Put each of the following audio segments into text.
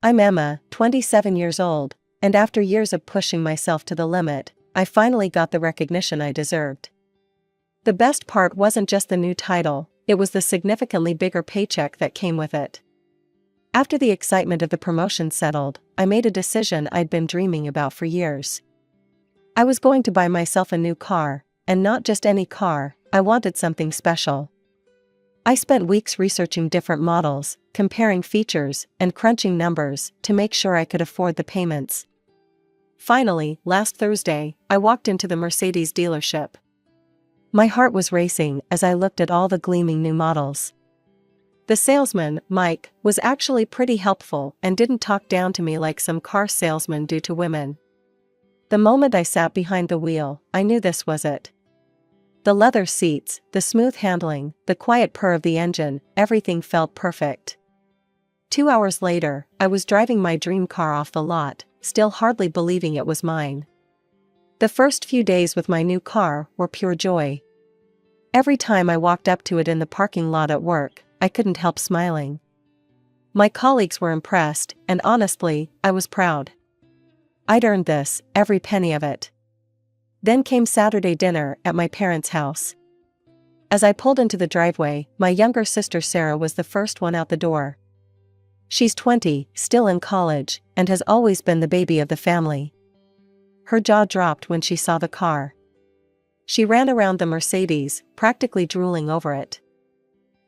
I'm Emma, 27 years old, and after years of pushing myself to the limit, I finally got the recognition I deserved. The best part wasn't just the new title, it was the significantly bigger paycheck that came with it. After the excitement of the promotion settled, I made a decision I'd been dreaming about for years. I was going to buy myself a new car, and not just any car, I wanted something special. I spent weeks researching different models, comparing features, and crunching numbers to make sure I could afford the payments. Finally, last Thursday, I walked into the Mercedes dealership. My heart was racing as I looked at all the gleaming new models. The salesman, Mike, was actually pretty helpful and didn't talk down to me like some car salesmen do to women. The moment I sat behind the wheel, I knew this was it. The leather seats, the smooth handling, the quiet purr of the engine, everything felt perfect. 2 hours later, I was driving my dream car off the lot, still hardly believing it was mine. The first few days with my new car were pure joy. Every time I walked up to it in the parking lot at work, I couldn't help smiling. My colleagues were impressed, and honestly, I was proud. I'd earned this, every penny of it. Then came Saturday dinner at my parents' house. As I pulled into the driveway, my younger sister Sarah was the first one out the door. She's 20, still in college, and has always been the baby of the family. Her jaw dropped when she saw the car. She ran around the Mercedes, practically drooling over it.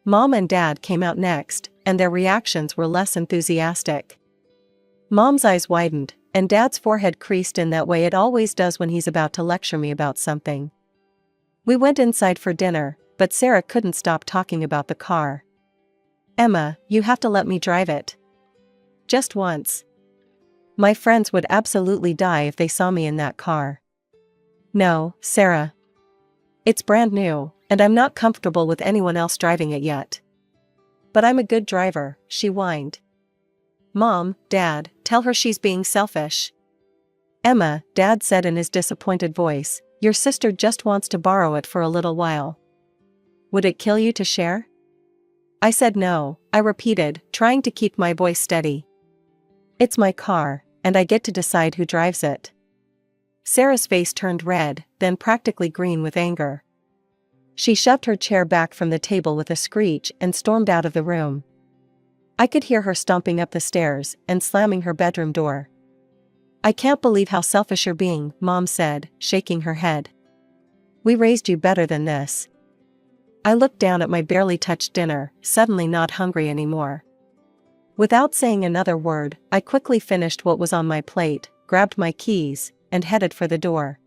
Mom and Dad came out next, and their reactions were less enthusiastic. Mom's eyes widened, and Dad's forehead creased in that way it always does when he's about to lecture me about something. We went inside for dinner, but Sarah couldn't stop talking about the car. "Emma, you have to let me drive it. Just once. My friends would absolutely die if they saw me in that car." "No, Sarah. It's brand new, and I'm not comfortable with anyone else driving it yet." "But I'm a good driver," she whined. "Mom, Dad, tell her she's being selfish." "Emma," Dad said in his disappointed voice, "your sister just wants to borrow it for a little while. Would it kill you to share?" I said no, I repeated, trying to keep my voice steady. "It's my car, and I get to decide who drives it." Sarah's face turned red, then practically green with anger. She shoved her chair back from the table with a screech and stormed out of the room. I could hear her stomping up the stairs and slamming her bedroom door. "I can't believe how selfish you're being," Mom said, shaking her head. "We raised you better than this." I looked down at my barely touched dinner, suddenly not hungry anymore. Without saying another word, I quickly finished what was on my plate, grabbed my keys, and headed for the door.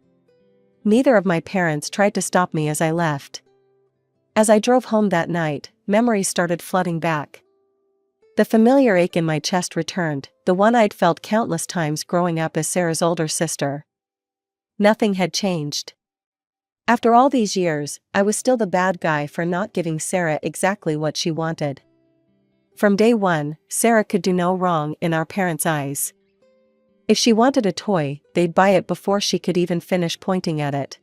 Neither of my parents tried to stop me as I left. As I drove home that night, memories started flooding back. The familiar ache in my chest returned, the one I'd felt countless times growing up as Sarah's older sister. Nothing had changed. After all these years, I was still the bad guy for not giving Sarah exactly what she wanted. From day one, Sarah could do no wrong in our parents' eyes. If she wanted a toy, they'd buy it before she could even finish pointing at it.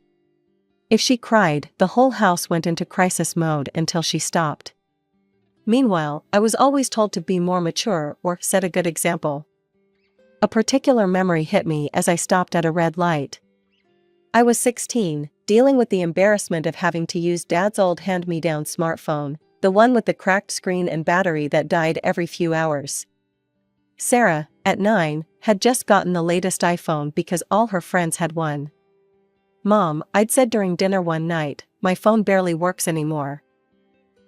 If she cried, the whole house went into crisis mode until she stopped. Meanwhile, I was always told to be more mature or set a good example. A particular memory hit me as I stopped at a red light. I was 16, dealing with the embarrassment of having to use Dad's old hand-me-down smartphone, the one with the cracked screen and battery that died every few hours. Sarah, at 9, had just gotten the latest iPhone because all her friends had one. "Mom," I'd said during dinner one night, "my phone barely works anymore.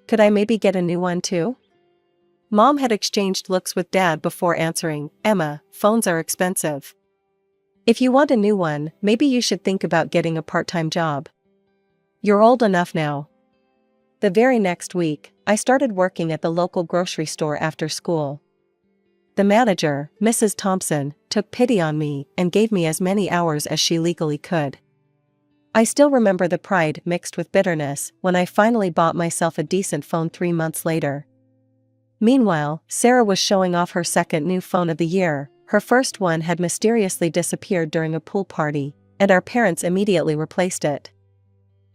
Could I maybe get a new one too?" Mom had exchanged looks with Dad before answering, "Emma, phones are expensive. If you want a new one, maybe you should think about getting a part-time job. You're old enough now." The very next week, I started working at the local grocery store after school. The manager, Mrs. Thompson, took pity on me and gave me as many hours as she legally could. I still remember the pride mixed with bitterness when I finally bought myself a decent phone 3 months later. Meanwhile, Sarah was showing off her second new phone of the year. Her first one had mysteriously disappeared during a pool party, and our parents immediately replaced it.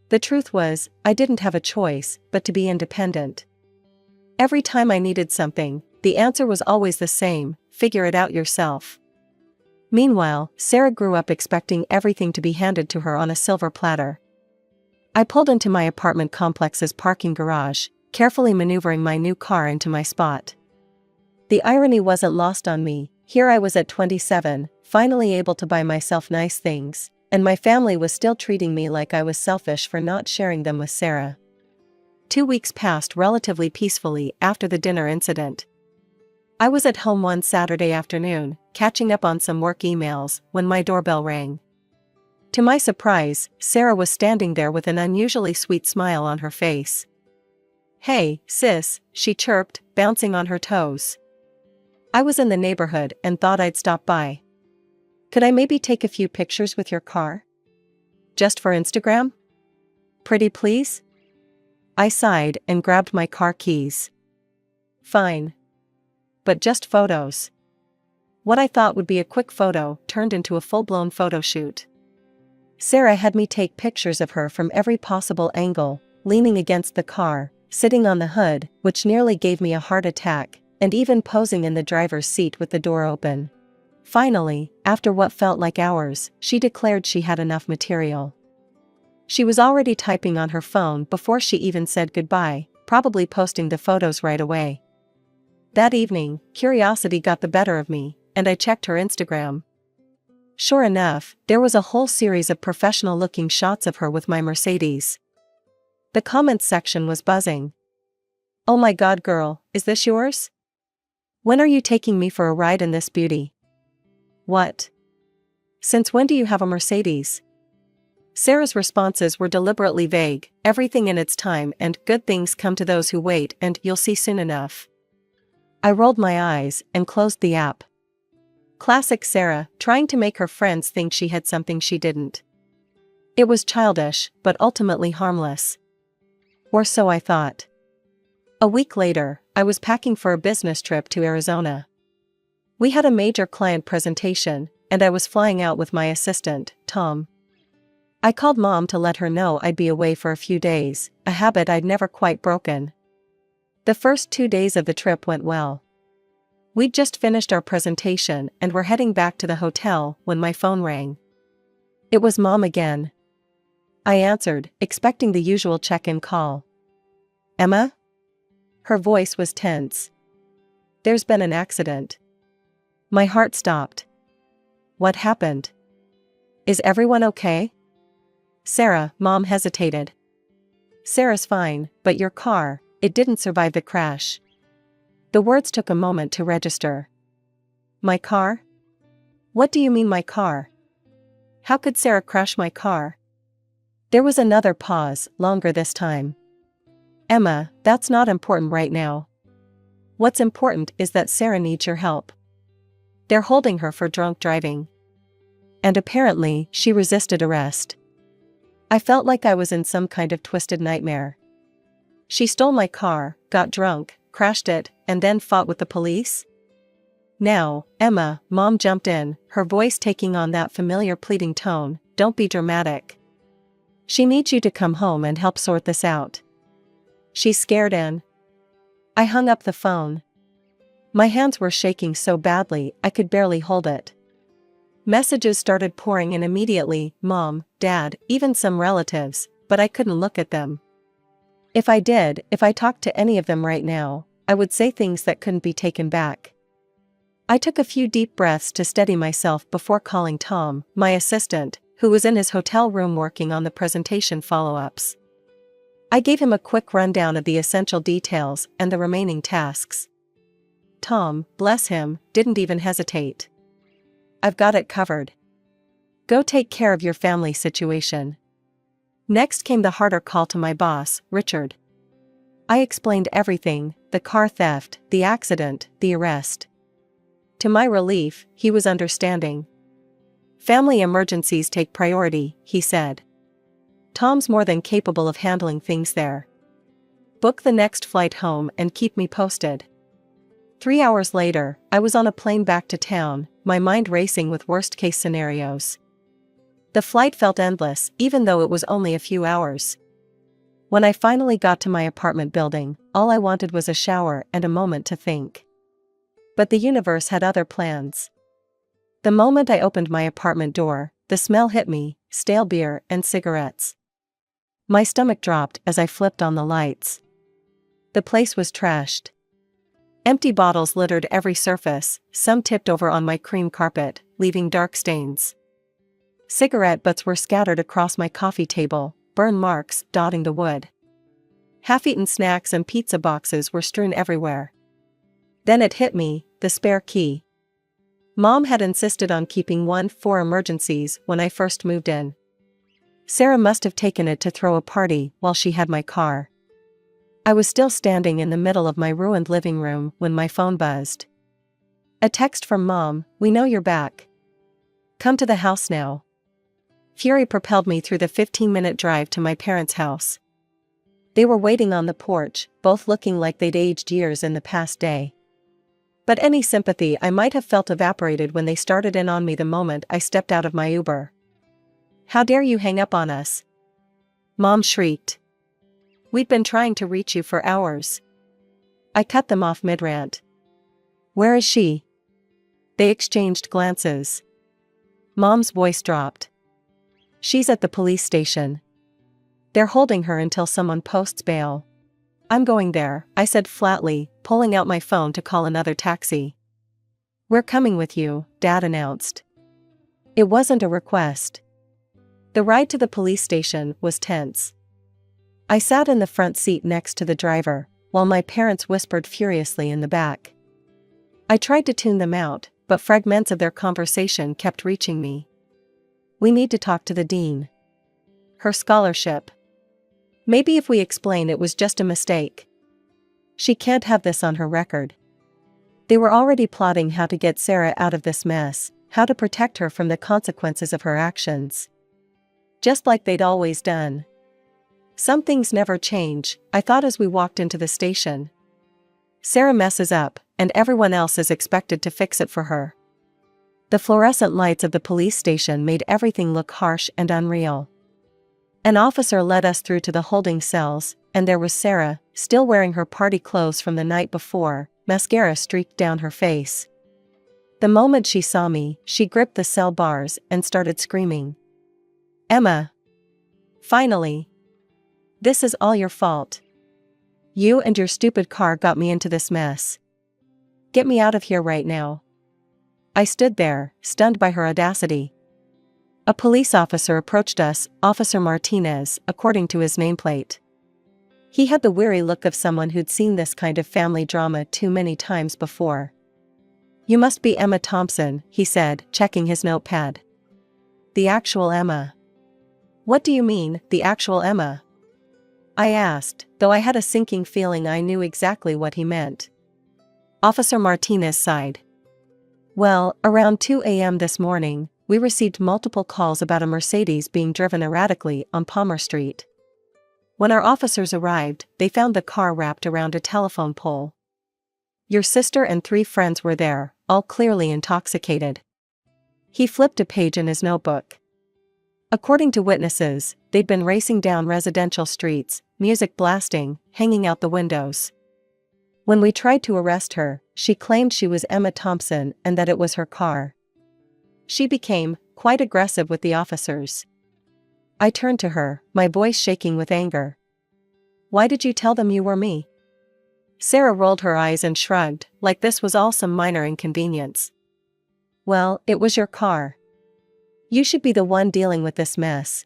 The truth was, I didn't have a choice but to be independent. Every time I needed something, the answer was always the same: figure it out yourself. Meanwhile, Sarah grew up expecting everything to be handed to her on a silver platter. I pulled into my apartment complex's parking garage, carefully maneuvering my new car into my spot. The irony wasn't lost on me. Here I was at 27, finally able to buy myself nice things, and my family was still treating me like I was selfish for not sharing them with Sarah. 2 weeks passed relatively peacefully after the dinner incident. I was at home one Saturday afternoon, catching up on some work emails, when my doorbell rang. To my surprise, Sarah was standing there with an unusually sweet smile on her face. "Hey, sis," she chirped, bouncing on her toes. "I was in the neighborhood and thought I'd stop by. Could I maybe take a few pictures with your car? Just for Instagram? Pretty please?" I sighed and grabbed my car keys. "Fine. But just photos." What I thought would be a quick photo turned into a full-blown photo shoot. Sarah had me take pictures of her from every possible angle, leaning against the car, sitting on the hood, which nearly gave me a heart attack, and even posing in the driver's seat with the door open. Finally, after what felt like hours, she declared she had enough material. She was already typing on her phone before she even said goodbye, probably posting the photos right away. That evening, curiosity got the better of me, and I checked her Instagram. Sure enough, there was a whole series of professional-looking shots of her with my Mercedes. The comments section was buzzing. "Oh my god girl, is this yours? When are you taking me for a ride in this beauty? What? Since when do you have a Mercedes?" Sarah's responses were deliberately vague, everything in its time and "good things come to those who wait" and "you'll see soon enough." I rolled my eyes and closed the app. Classic Sarah, trying to make her friends think she had something she didn't. It was childish, but ultimately harmless. Or so I thought. A week later, I was packing for a business trip to Arizona. We had a major client presentation, and I was flying out with my assistant, Tom. I called Mom to let her know I'd be away for a few days, a habit I'd never quite broken. The first 2 days of the trip went well. We'd just finished our presentation and were heading back to the hotel when my phone rang. It was Mom again. I answered, expecting the usual check-in call. "Emma?" Her voice was tense. "There's been an accident." My heart stopped. "What happened? Is everyone okay?" "Sarah," Mom hesitated. "Sarah's fine, but your car, it didn't survive the crash." The words took a moment to register. "My car? What do you mean my car? How could Sarah crash my car?" There was another pause, longer this time. "Emma, that's not important right now. What's important is that Sarah needs your help. They're holding her for drunk driving." And apparently, she resisted arrest. I felt like I was in some kind of twisted nightmare. She stole my car, got drunk, crashed it, and then fought with the police? "Now, Emma," Mom jumped in, her voice taking on that familiar pleading tone, "don't be dramatic. She needs you to come home and help sort this out. She's scared and..." I hung up the phone. My hands were shaking so badly I could barely hold it. Messages started pouring in immediately, Mom, Dad, even some relatives, but I couldn't look at them. If I talked to any of them right now, I would say things that couldn't be taken back. I took a few deep breaths to steady myself before calling Tom, my assistant, who was in his hotel room working on the presentation follow-ups. I gave him a quick rundown of the essential details and the remaining tasks. Tom, bless him, didn't even hesitate. "I've got it covered. Go take care of your family situation." Next came the harder call to my boss, Richard. I explained everything, the car theft, the accident, the arrest. To my relief, he was understanding. "Family emergencies take priority," he said. "Tom's more than capable of handling things there. Book the next flight home and keep me posted." 3 hours later, I was on a plane back to town, my mind racing with worst-case scenarios. The flight felt endless, even though it was only a few hours. When I finally got to my apartment building, all I wanted was a shower and a moment to think. But the universe had other plans. The moment I opened my apartment door, the smell hit me, stale beer and cigarettes. My stomach dropped as I flipped on the lights. The place was trashed. Empty bottles littered every surface, some tipped over on my cream carpet, leaving dark stains. Cigarette butts were scattered across my coffee table, burn marks dotting the wood. Half-eaten snacks and pizza boxes were strewn everywhere. Then it hit me, the spare key. Mom had insisted on keeping one for emergencies when I first moved in. Sarah must have taken it to throw a party while she had my car. I was still standing in the middle of my ruined living room when my phone buzzed. A text from Mom, "We know you're back. Come to the house now." Fury propelled me through the 15-minute drive to my parents' house. They were waiting on the porch, both looking like they'd aged years in the past day. But any sympathy I might have felt evaporated when they started in on me the moment I stepped out of my Uber. "How dare you hang up on us?" Mom shrieked. "We'd been trying to reach you for hours." I cut them off mid-rant. "Where is she?" They exchanged glances. Mom's voice dropped. "She's at the police station. They're holding her until someone posts bail." "I'm going there," I said flatly, pulling out my phone to call another taxi. "We're coming with you," Dad announced. It wasn't a request. The ride to the police station was tense. I sat in the front seat next to the driver, while my parents whispered furiously in the back. I tried to tune them out, but fragments of their conversation kept reaching me. "We need to talk to the dean. Her scholarship. Maybe if we explain it was just a mistake. She can't have this on her record." They were already plotting how to get Sarah out of this mess, how to protect her from the consequences of her actions. Just like they'd always done. Some things never change, I thought as we walked into the station. Sarah messes up, and everyone else is expected to fix it for her. The fluorescent lights of the police station made everything look harsh and unreal. An officer led us through to the holding cells, and there was Sarah, still wearing her party clothes from the night before, mascara streaked down her face. The moment she saw me, she gripped the cell bars and started screaming. "Emma! Finally! This is all your fault. You and your stupid car got me into this mess. Get me out of here right now." I stood there, stunned by her audacity. A police officer approached us, Officer Martinez, according to his nameplate. He had the weary look of someone who'd seen this kind of family drama too many times before. "You must be Emma Thompson," he said, checking his notepad. "The actual Emma." "What do you mean, the actual Emma?" I asked, though I had a sinking feeling I knew exactly what he meant. Officer Martinez sighed. "Well, around 2 a.m. this morning, we received multiple calls about a Mercedes being driven erratically on Palmer Street. When our officers arrived, they found the car wrapped around a telephone pole. Your sister and 3 friends were there, all clearly intoxicated." He flipped a page in his notebook. "According to witnesses, they'd been racing down residential streets, music blasting, hanging out the windows. When we tried to arrest her, she claimed she was Emma Thompson and that it was her car. She became quite aggressive with the officers." I turned to her, my voice shaking with anger. "Why did you tell them you were me?" Sarah rolled her eyes and shrugged, like this was all some minor inconvenience. "Well, it was your car. You should be the one dealing with this mess."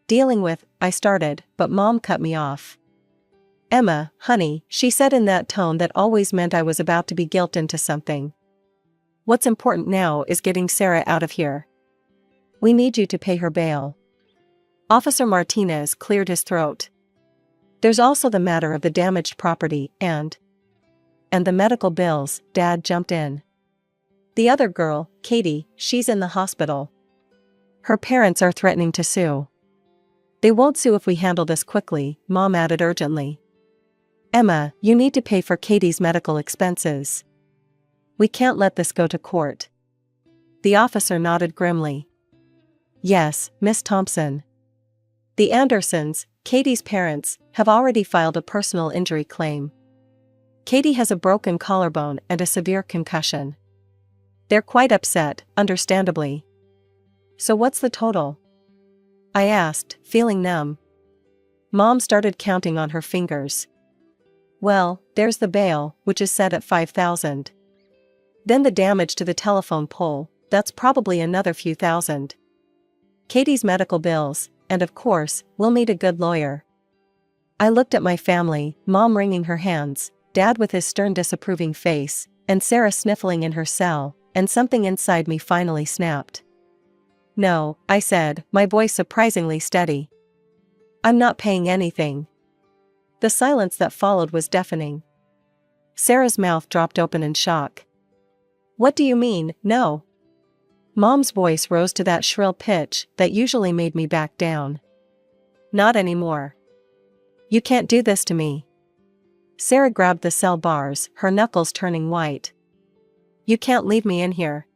"Dealing with," I started, but Mom cut me off. "Emma, honey," she said in that tone that always meant I was about to be guilted into something. "What's important now is getting Sarah out of here. We need you to pay her bail." Officer Martinez cleared his throat. "There's also the matter of the damaged property and the medical bills," Dad jumped in. "The other girl, Katie, she's in the hospital. Her parents are threatening to sue." "They won't sue if we handle this quickly," Mom added urgently. "Emma, you need to pay for Katie's medical expenses. We can't let this go to court." The officer nodded grimly. "Yes, Miss Thompson. The Andersons, Katie's parents, have already filed a personal injury claim. Katie has a broken collarbone and a severe concussion. They're quite upset, understandably. So what's the total? I asked, feeling numb. Mom started counting on her fingers. Well, there's the bail, which is set at $5,000. Then the damage to the telephone pole, that's probably another few thousand. Katie's medical bills, and of course, we'll need a good lawyer. I looked at my family, Mom wringing her hands, Dad with his stern disapproving face, and Sarah sniffling in her cell, and something inside me finally snapped. No, I said, my voice surprisingly steady. I'm not paying anything. The silence that followed was deafening. Sarah's mouth dropped open in shock. What do you mean, no? Mom's voice rose to that shrill pitch that usually made me back down. Not anymore. You can't do this to me. Sarah grabbed the cell bars, her knuckles turning white. You can't leave me in here.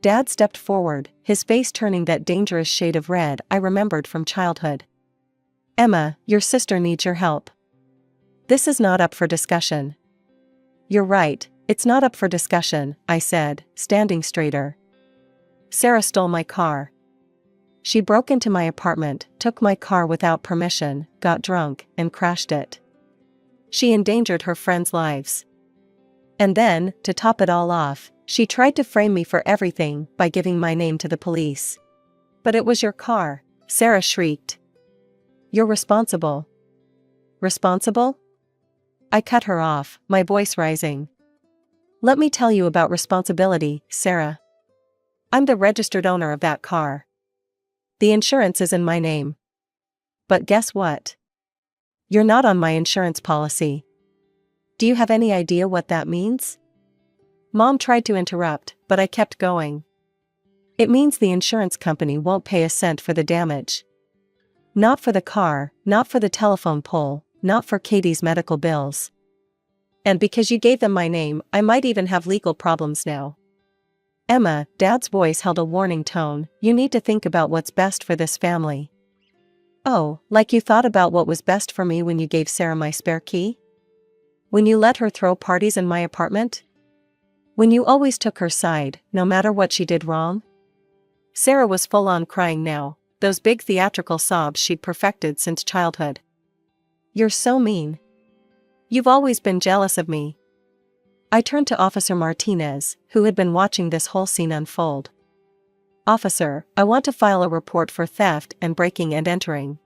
Dad stepped forward, his face turning that dangerous shade of red I remembered from childhood. Emma, your sister needs your help. This is not up for discussion. You're right, it's not up for discussion, I said, standing straighter. Sarah stole my car. She broke into my apartment, took my car without permission, got drunk, and crashed it. She endangered her friends' lives. And then, to top it all off, she tried to frame me for everything by giving my name to the police. But it was your car, Sarah shrieked. You're responsible. Responsible? I cut her off, my voice rising. Let me tell you about responsibility, Sarah. I'm the registered owner of that car. The insurance is in my name. But guess what? You're not on my insurance policy. Do you have any idea what that means? Mom tried to interrupt, but I kept going. It means the insurance company won't pay a cent for the damage. Not for the car, not for the telephone pole, not for Katie's medical bills. And because you gave them my name, I might even have legal problems now. Emma, Dad's voice held a warning tone, you need to think about what's best for this family. Oh, like you thought about what was best for me when you gave Sarah my spare key? When you let her throw parties in my apartment? When you always took her side, no matter what she did wrong? Sarah was full on crying now, those big theatrical sobs she'd perfected since childhood. You're so mean. You've always been jealous of me. I turned to Officer Martinez, who had been watching this whole scene unfold. Officer, I want to file a report for theft and breaking and entering.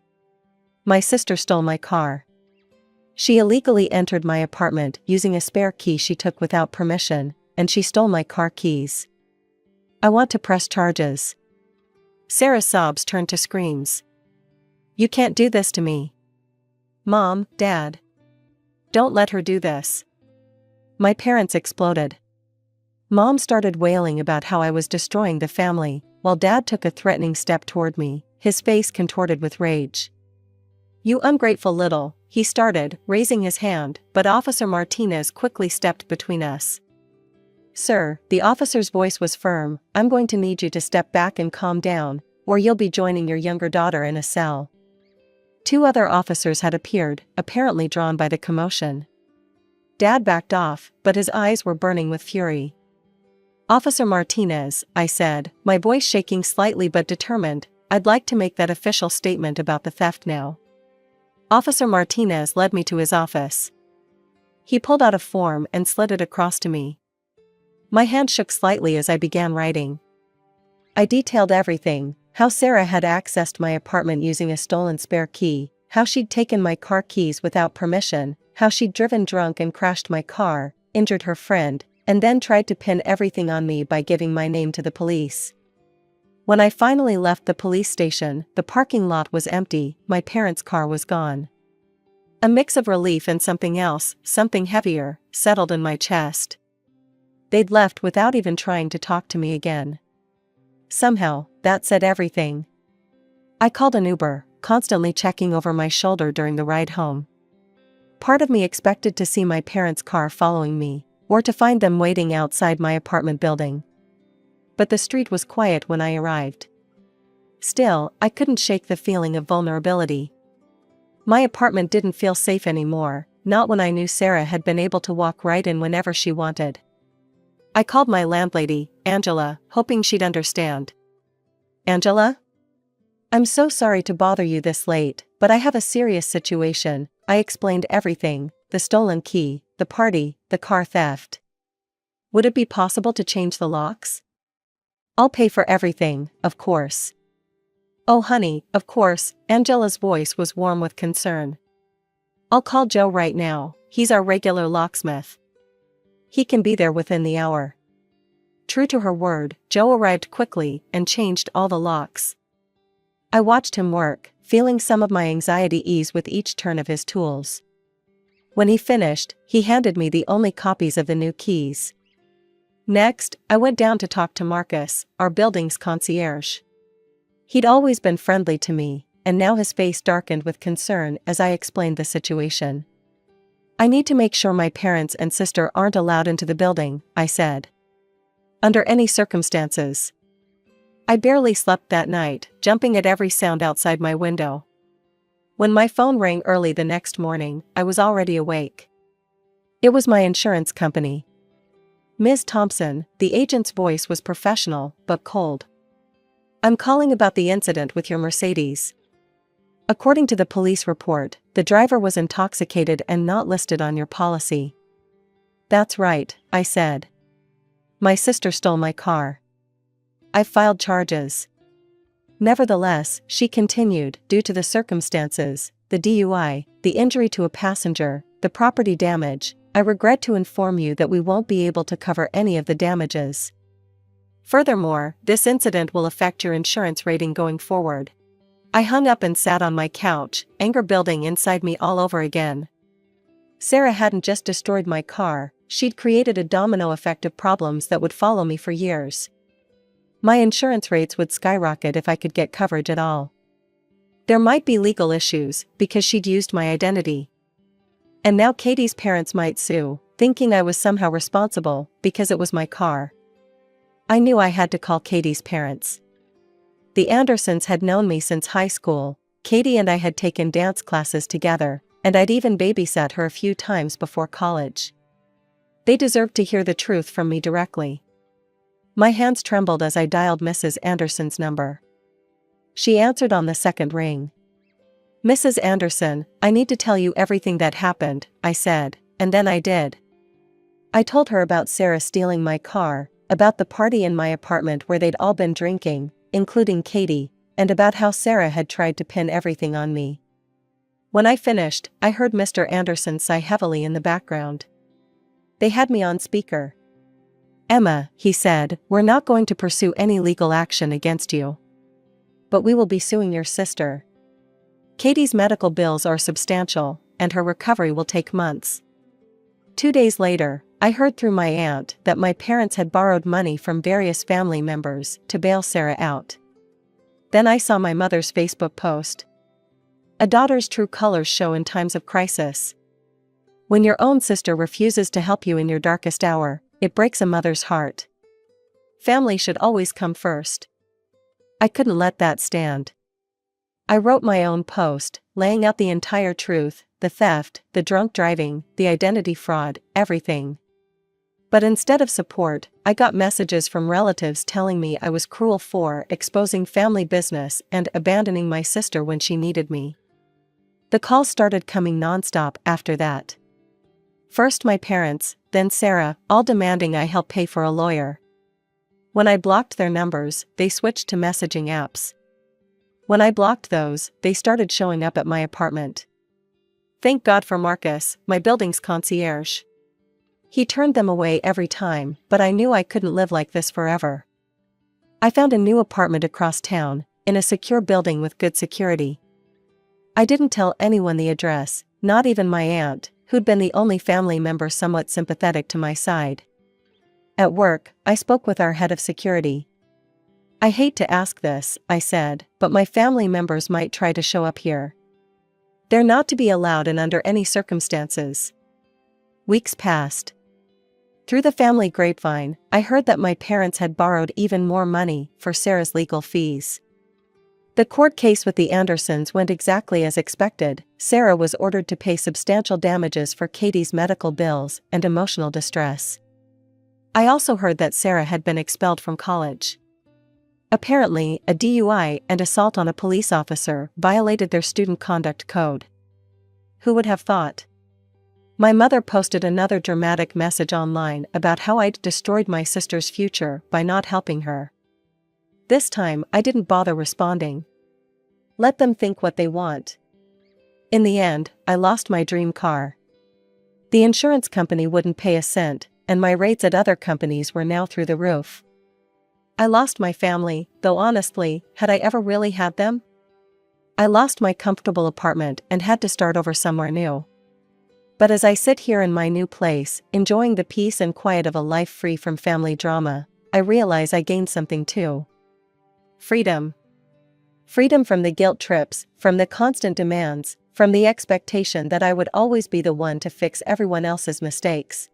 My sister stole my car. She illegally entered my apartment using a spare key she took without permission, and she stole my car keys. I want to press charges. Sarah's sobs turned to screams. You can't do this to me. Mom, Dad. Don't let her do this. My parents exploded. Mom started wailing about how I was destroying the family, while Dad took a threatening step toward me, his face contorted with rage. You ungrateful little, he started, raising his hand, but Officer Martinez quickly stepped between us. Sir, the officer's voice was firm, I'm going to need you to step back and calm down, or you'll be joining your younger daughter in a cell. 2 other officers had appeared, apparently drawn by the commotion. Dad backed off, but his eyes were burning with fury. Officer Martinez, I said, my voice shaking slightly but determined, I'd like to make that official statement about the theft now. Officer Martinez led me to his office. He pulled out a form and slid it across to me. My hand shook slightly as I began writing. I detailed everything, how Sarah had accessed my apartment using a stolen spare key, how she'd taken my car keys without permission, how she'd driven drunk and crashed my car, injured her friend, and then tried to pin everything on me by giving my name to the police. When I finally left the police station, the parking lot was empty, my parents' car was gone. A mix of relief and something else, something heavier, settled in my chest. They'd left without even trying to talk to me again. Somehow, that said everything. I called an Uber, constantly checking over my shoulder during the ride home. Part of me expected to see my parents' car following me, or to find them waiting outside my apartment building. But the street was quiet when I arrived. Still, I couldn't shake the feeling of vulnerability. My apartment didn't feel safe anymore, not when I knew Sarah had been able to walk right in whenever she wanted. I called my landlady, Angela, hoping she'd understand. "Angela? I'm so sorry to bother you this late, but I have a serious situation." I explained everything: the stolen key, the party, the car theft. "Would it be possible to change the locks?" "I'll pay for everything, of course." "Oh honey, of course." Angela's voice was warm with concern. "I'll call Joe right now, he's our regular locksmith. He can be there within the hour." True to her word, Joe arrived quickly and changed all the locks. I watched him work, feeling some of my anxiety ease with each turn of his tools. When he finished, he handed me the only copies of the new keys. Next, I went down to talk to Marcus, our building's concierge. He'd always been friendly to me, and now his face darkened with concern as I explained the situation. "I need to make sure my parents and sister aren't allowed into the building," I said. "Under any circumstances." I barely slept that night, jumping at every sound outside my window. When my phone rang early the next morning, I was already awake. It was my insurance company. "Ms. Thompson," the agent's voice was professional, but cold. "I'm calling about the incident with your Mercedes. According to the police report, the driver was intoxicated and not listed on your policy." "That's right," I said. "My sister stole my car. I filed charges." Nevertheless, she continued, "Due to the circumstances, the DUI, the injury to a passenger, the property damage, I regret to inform you that we won't be able to cover any of the damages. Furthermore, this incident will affect your insurance rating going forward." I hung up and sat on my couch, anger building inside me all over again. Sarah hadn't just destroyed my car, she'd created a domino effect of problems that would follow me for years. My insurance rates would skyrocket if I could get coverage at all. There might be legal issues, because she'd used my identity. And now Katie's parents might sue, thinking I was somehow responsible, because it was my car. I knew I had to call Katie's parents. The Andersons had known me since high school. Katie and I had taken dance classes together, and I'd even babysat her a few times before college. They deserved to hear the truth from me directly. My hands trembled as I dialed Mrs. Anderson's number. She answered on the second ring. "Mrs. Anderson, I need to tell you everything that happened," I said, and then I did. I told her about Sarah stealing my car, about the party in my apartment where they'd all been drinking, including Katie, and about how Sarah had tried to pin everything on me. When I finished, I heard Mr. Anderson sigh heavily in the background. They had me on speaker. "Emma," he said, "we're not going to pursue any legal action against you. But we will be suing your sister. Katie's medical bills are substantial, and her recovery will take months." 2 days later, I heard through my aunt that my parents had borrowed money from various family members to bail Sarah out. Then I saw my mother's Facebook post. "A daughter's true colors show in times of crisis. When your own sister refuses to help you in your darkest hour, it breaks a mother's heart. Family should always come first." I couldn't let that stand. I wrote my own post, laying out the entire truth: the theft, the drunk driving, the identity fraud, everything. But instead of support, I got messages from relatives telling me I was cruel for exposing family business and abandoning my sister when she needed me. The calls started coming nonstop after that. First my parents, then Sarah, all demanding I help pay for a lawyer. When I blocked their numbers, they switched to messaging apps. When I blocked those, they started showing up at my apartment. Thank God for Marcus, my building's concierge. He turned them away every time, but I knew I couldn't live like this forever. I found a new apartment across town, in a secure building with good security. I didn't tell anyone the address, not even my aunt, who'd been the only family member somewhat sympathetic to my side. At work, I spoke with our head of security. "I hate to ask this," I said, "but my family members might try to show up here. They're not to be allowed in under any circumstances." Weeks passed. Through the family grapevine, I heard that my parents had borrowed even more money for Sarah's legal fees. The court case with the Andersons went exactly as expected. Sarah was ordered to pay substantial damages for Katie's medical bills and emotional distress. I also heard that Sarah had been expelled from college. Apparently, a DUI and assault on a police officer violated their student conduct code. Who would have thought? My mother posted another dramatic message online about how I'd destroyed my sister's future by not helping her. This time, I didn't bother responding. Let them think what they want. In the end, I lost my dream car. The insurance company wouldn't pay a cent, and my rates at other companies were now through the roof. I lost my family, though honestly, had I ever really had them? I lost my comfortable apartment and had to start over somewhere new. But as I sit here in my new place, enjoying the peace and quiet of a life free from family drama, I realize I gained something too. Freedom. Freedom from the guilt trips, from the constant demands, from the expectation that I would always be the one to fix everyone else's mistakes.